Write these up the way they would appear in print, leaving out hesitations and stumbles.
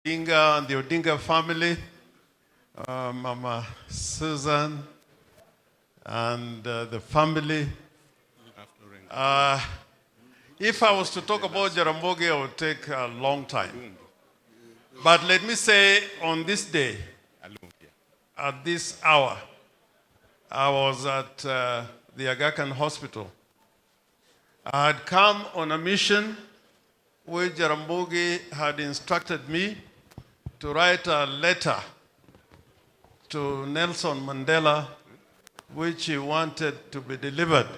Odinga and the Odinga family, Mama Susan and the family. If I was to talk about Jaramogi, it would take a long time. But let me say on this day, at this hour, I was at the Aga Khan Hospital. I had come on a mission where Jaramogi had instructed me to write a letter to Nelson Mandela, which he wanted to be delivered.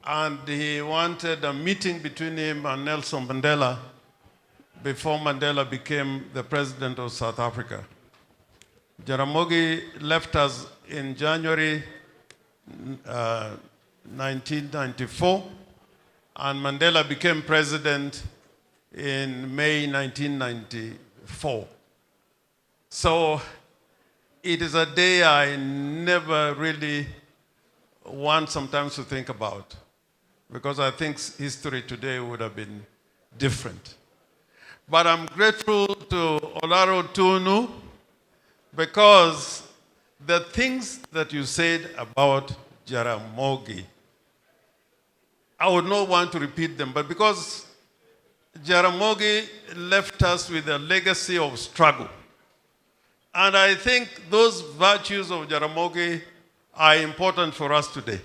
And he wanted a meeting between him and Nelson Mandela before Mandela became the president of South Africa. Jaramogi left us in January 1994, and Mandela became president in May 1994. So it is a day I never really want sometimes to think about, because I think history today would have been different. But I'm grateful to Olaro Tunu, because the things that you said about Jaramogi, I would not want to repeat them, but because Jaramogi left us with a legacy of struggle. And I think those virtues of Jaramogi are important for us today.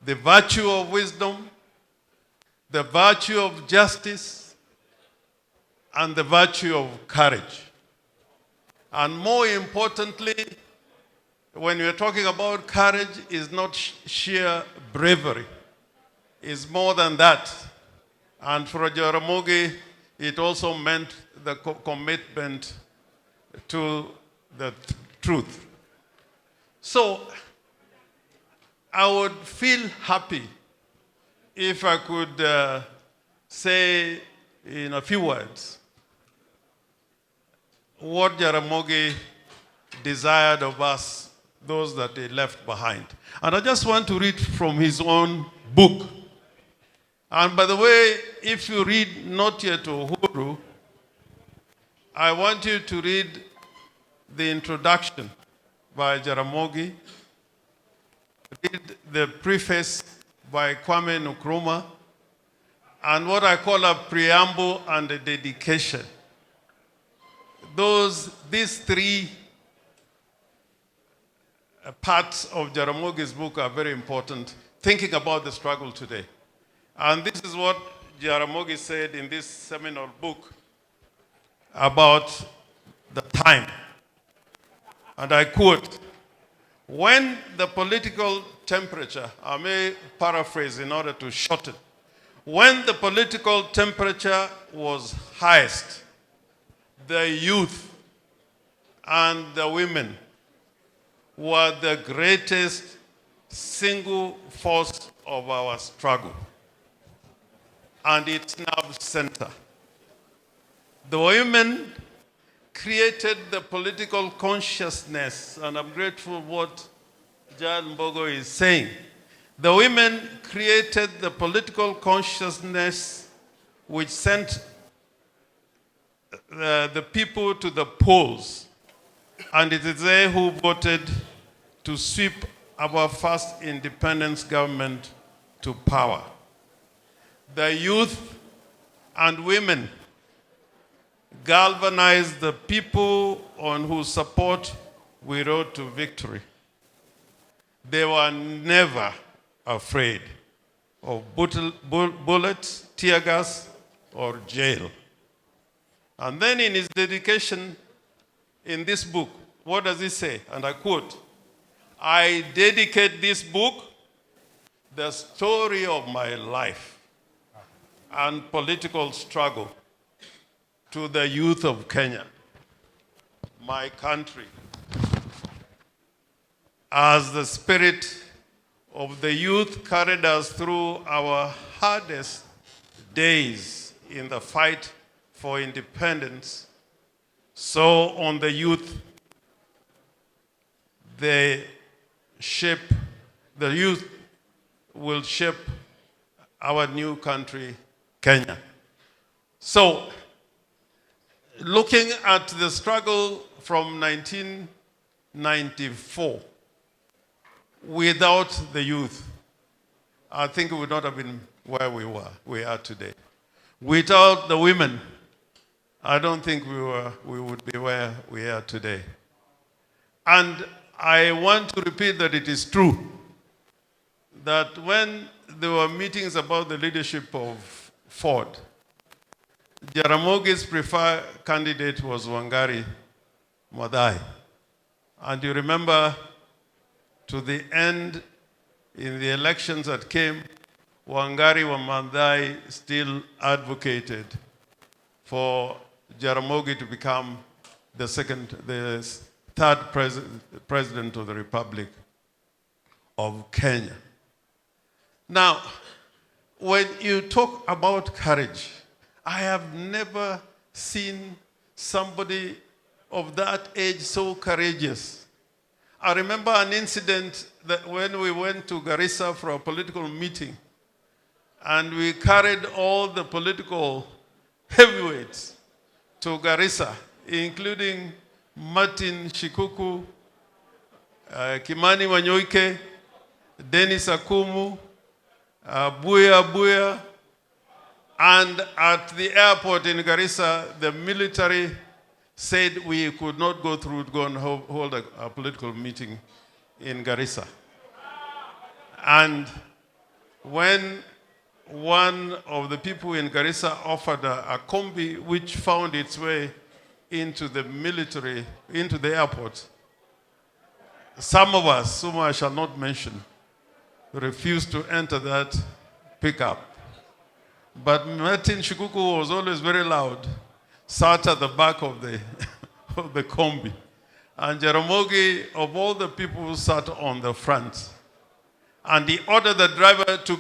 The virtue of wisdom, the virtue of justice, and the virtue of courage. And more importantly, when we're talking about courage, is not sheer bravery. It's more than that. And for Jaramogi, it also meant the commitment to the truth. So I would feel happy if I could say in a few words what Jaramogi desired of us, those that he left behind. And I just want to read from his own book. And by the way, if you read Not Yet Uhuru, I want you to read the introduction by Jaramogi, read the preface by Kwame Nkrumah, and what I call a preamble and a dedication. These three parts of Jaramogi's book are very important, thinking about the struggle today. And this is what Jaramogi said in this seminal book about the time. And I quote, "When the political temperature," I may paraphrase in order to shorten, "when the political temperature was highest, the youth and the women were the greatest single force of our struggle and its nerve center. The women created the political consciousness," and I'm grateful what Jan Mbogo is saying. The women created the political consciousness which sent the people to the polls, and it is they who voted to sweep our first independence government to power. The youth and women galvanized the people on whose support we rode to victory. They were never afraid of bullets, tear gas, or jail. And then in his dedication in this book, what does he say? And I quote, "I dedicate this book, the story of my life and political struggle, to the youth of Kenya, my country, as the spirit of the youth carried us through our hardest days in the fight for independence, so on the youth will shape our new country, Kenya." So looking at the struggle from 1994, without the youth, I think we would not have been where we are today. Without the women, I don't think we would be where we are today. And I want to repeat that it is true that when there were meetings about the leadership of Ford, Jaramogi's preferred candidate was Wangari Maathai. And you remember, to the end, in the elections that came, Wangari Maathai still advocated for Jaramogi to become the third president of the Republic of Kenya. Now, when you talk about courage, I have never seen somebody of that age so courageous. I remember an incident that when we went to Garissa for a political meeting, and we carried all the political heavyweights to Garissa, including Martin Shikuku, Kimani Wanyoike, Dennis Akumu, Buya, and at the airport in Garissa, the military said we could not go and hold a political meeting in Garissa. And when one of the people in Garissa offered a combi which found its way into the military, into the airport, some of us, whom I shall not mention, refused to enter that pickup. But Martin Shikuku was always very loud, sat at the back of the, of the combi. And Jaramogi, of all the people who sat on the front, and he ordered the driver to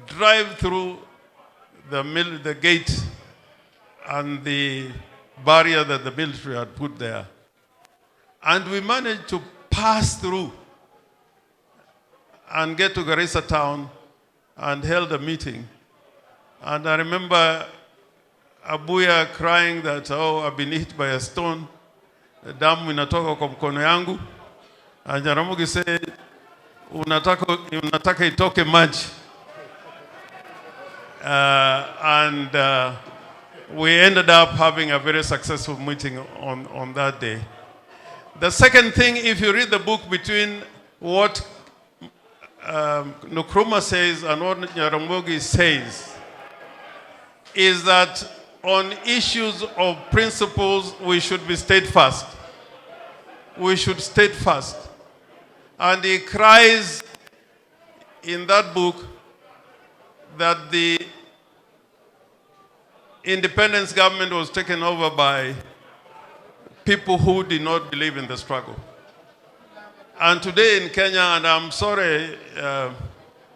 drive through the gate and the barrier that the military had put there. And we managed to pass through and get to Garissa town and held a meeting. And I remember Abuya crying that, oh, I've been hit by a stone. Damu inatoka kwa mkono yangu. And Jaramogi said, unataka itoke maji. We ended up having a very successful meeting on that day. The second thing, if you read the book between what Nkrumah says and what Jaramogi says, is that on issues of principles, we should be steadfast. We should steadfast. And he cries in that book that the independence government was taken over by people who did not believe in the struggle. And today in Kenya, and I'm sorry,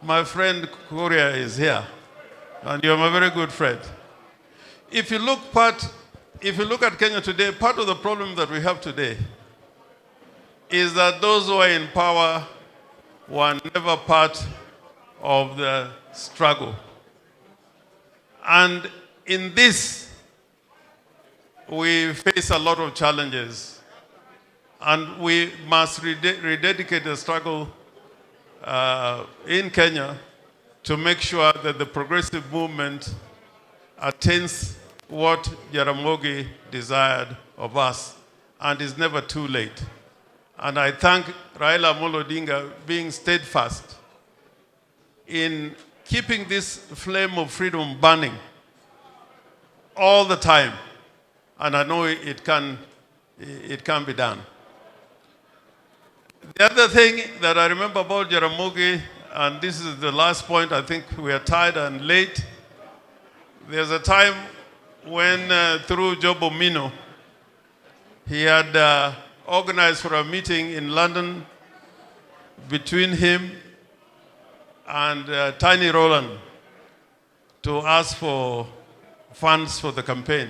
my friend Korea is here, and you're my very good friend. If you look at Kenya today, part of the problem that we have today is that those who are in power were never part of the struggle. And in this, we face a lot of challenges. And we must rededicate the struggle in Kenya to make sure that the progressive movement attains what Jaramogi desired of us, and is never too late. And I thank Raila Amolo Odinga being steadfast in keeping this flame of freedom burning all the time. And I know it can be done. The other thing that I remember about Jaramogi, and this is the last point, I think we are tired and late. There's a time when, through Jobo Mino, he had organized for a meeting in London between him and Tiny Rowland to ask for funds for the campaign.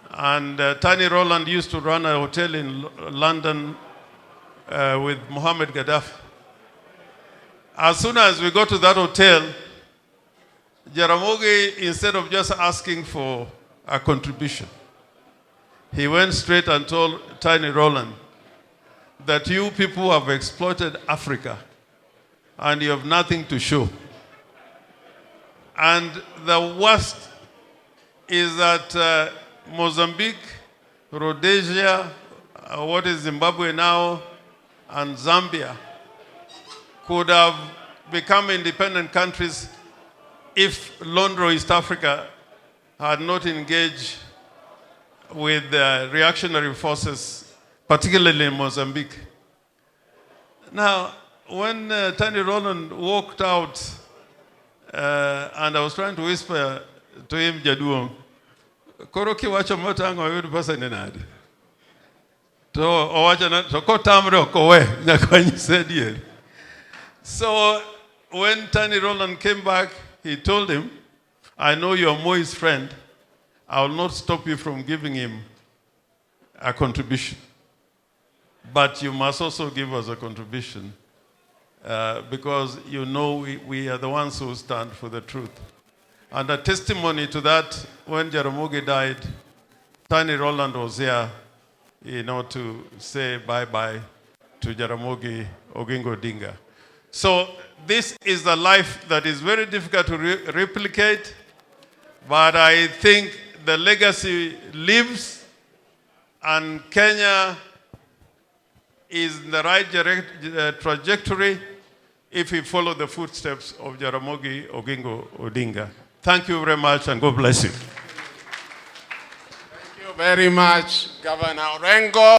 And Tiny Rowland used to run a hotel in London with Mohammed Gaddafi. As soon as we got to that hotel, Jaramogi, instead of just asking for a contribution, he went straight and told Tiny Roland that you people have exploited Africa and you have nothing to show. And the worst is that Mozambique, Rhodesia, what is Zimbabwe now, and Zambia could have become independent countries if Londro East Africa had not engaged with the reactionary forces, particularly in Mozambique. Now, when Tiny Roland walked out, and I was trying to whisper to him, Jaduong, Koroki wacha motango yudi pasa nenade. To owacha na to ko tamro ko we nyakwanyi said. So when Tiny Roland came back, he told him, I know you're Moi's friend. I will not stop you from giving him a contribution. But you must also give us a contribution because you know we are the ones who stand for the truth. And a testimony to that, when Jaramogi died, Tiny Roland was here, to say bye-bye to Jaramogi Oginga Odinga. So this is a life that is very difficult to replicate, but I think the legacy lives, and Kenya is in the right trajectory if we follow the footsteps of Jaramogi Oginga Odinga. Thank you very much, and God bless you. Thank you very much, Governor Orengo.